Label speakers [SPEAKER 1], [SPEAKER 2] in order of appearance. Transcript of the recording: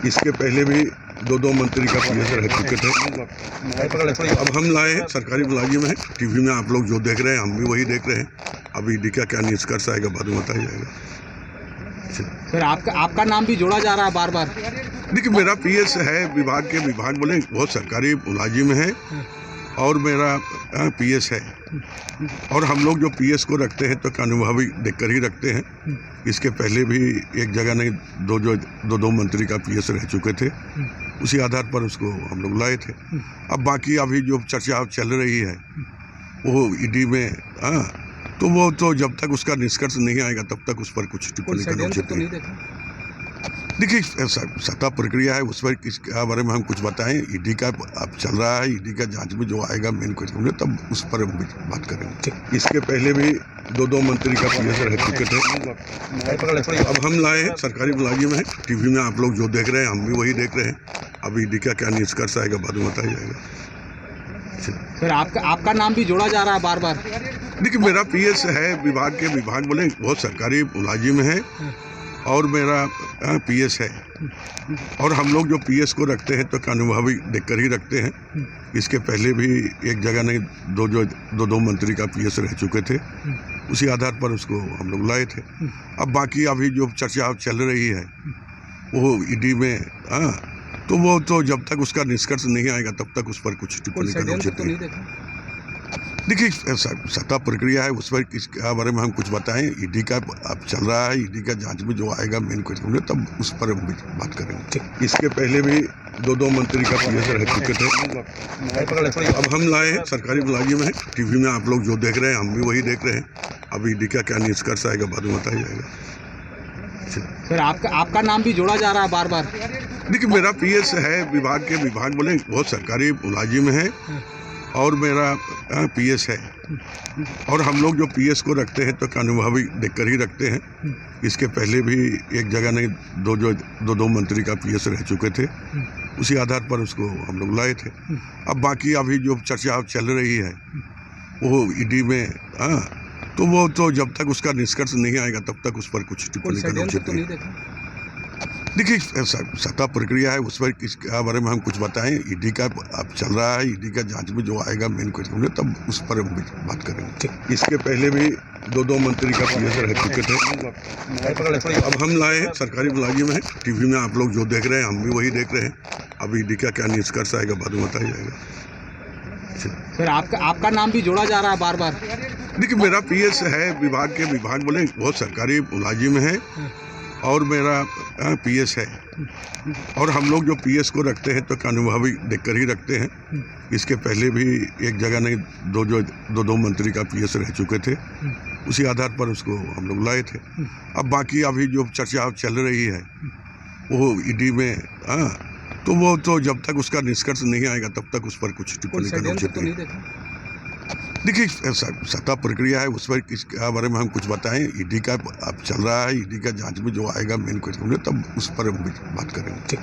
[SPEAKER 1] इसके पहले भी दो मंत्री का पीएस रह चुके थे। अब हम लाए हैं, सरकारी मुलाजिम हैं। टीवी में आप लोग जो देख रहे हैं हम भी वही देख रहे हैं। अब ईडी का क्या निष्कर्ष आएगा बाद में बताया जाएगा।
[SPEAKER 2] सर आपका नाम भी जोड़ा जा रहा है बार बार।
[SPEAKER 1] देखिए, मेरा पीएस है, विभाग बोले बहुत सरकारी मुलाजिम है और मेरा पीएस है। और हम लोग जो पीएस को रखते हैं तो कानूनी देखकर ही रखते हैं। इसके पहले भी एक जगह नहीं दो मंत्री का पीएस रह चुके थे। उसी आधार पर उसको हम लोग लाए थे। अब बाकी अभी जो चर्चा चल रही है वो ईडी में तो वो तो जब तक उसका निष्कर्ष नहीं आएगा तब तक उस पर कुछ टिप्पणी करना उचित नहीं। देखिए, सत्ता प्रक्रिया है, उस पर इसके बारे में हम कुछ बताएं। ईडी का अब चल रहा है, ईडी का जांच में जो आएगा मेन क्वेश्चन तब उस पर हम बात करेंगे। इसके पहले भी दो मंत्री का पीएस रह चुके थे। अब हम लाए हैं, सरकारी मुलाजिम हैं। टीवी में आप लोग जो देख रहे हैं हम भी वही देख रहे हैं। अब ईडी का क्या निष्कर्ष आएगा बाद में बताया जाएगा।
[SPEAKER 2] सर आपका नाम भी जोड़ा जा रहा है बार बार।
[SPEAKER 1] देखिए, मेरा पीएस है, विभाग बोले बहुत सरकारी मुलाजिम है और मेरा पीएस है। और हम लोग जो पीएस को रखते हैं तो कानूनी देखकर ही रखते हैं। इसके पहले भी एक जगह नहीं दो मंत्री का पीएस रह चुके थे। उसी आधार पर उसको हम लोग लाए थे। अब बाकी अभी जो चर्चा चल रही है वो ईडी में तो वो तो जब तक उसका निष्कर्ष नहीं आएगा तब तक उस पर कुछ टिप्पणी करना उचित नहीं। देखिए, सत्ता प्रक्रिया है, उस पर इसके बारे में हम कुछ बताएं। ईडी का अब चल रहा है, ईडी का जांच में जो आएगा मेन क्वेश्चन तब उस पर हम बात करेंगे। इसके पहले भी दो मंत्री का पीएस रह चुके थे। अब हम लाए हैं, सरकारी मुलाजिम हैं। टीवी में आप लोग जो देख रहे हैं हम भी वही देख रहे हैं। अब ईडी का क्या निष्कर्ष आएगा बाद में बताया जाएगा।
[SPEAKER 2] सर आपका नाम भी जोड़ा जा रहा है बार बार।
[SPEAKER 1] देखिए, मेरा पीएस है, विभाग बोले बहुत सरकारी मुलाजिम है और मेरा पीएस है। और हम लोग जो पीएस को रखते हैं तो कानूनी देखकर ही रखते हैं। इसके पहले भी एक जगह नहीं दो मंत्री का पीएस रह चुके थे। उसी आधार पर उसको हम लोग लाए थे। अब बाकी अभी जो चर्चा चल रही है वो ईडी में तो वो तो जब तक उसका निष्कर्ष नहीं आएगा तब तक उस पर कुछ टिप्पणी करना उचित नहीं। देखिए, सत्ता प्रक्रिया है, उस पर इसके बारे में हम कुछ बताएं। ईडी का अब चल रहा है, ईडी का जांच में जो आएगा मेन क्वेश्चन तब उस पर हम बात करेंगे। इसके पहले भी दो मंत्री का पीएस रह चुके थे। अब हम लाए हैं, सरकारी मुलाजिम हैं। टीवी में आप लोग जो देख रहे हैं हम भी वही देख रहे हैं। अब ईडी का क्या निष्कर्ष आएगा बाद में बताया जाएगा।
[SPEAKER 2] सर आपका नाम भी जोड़ा जा रहा है बार बार।
[SPEAKER 1] देखिए, मेरा पीएस है, विभाग बोले बहुत सरकारी मुलाजिम है और मेरा पीएस है। और हम लोग जो पीएस को रखते हैं तो कानूनी देखकर ही रखते हैं। इसके पहले भी एक जगह नहीं दो मंत्री का पीएस रह चुके थे। उसी आधार पर उसको हम लोग लाए थे। अब बाकी अभी जो चर्चा चल रही है वो ईडी में तो वो तो जब तक उसका निष्कर्ष नहीं आएगा तब तक उस पर कुछ टिप्पणी करना उचित नहीं। देखिए, सत्ता प्रक्रिया है, उस पर इसके बारे में हम कुछ बताएं। ईडी का अब चल रहा है, ईडी का जांच में जो आएगा मेन क्वेश्चन तब उस पर हम बात करेंगे।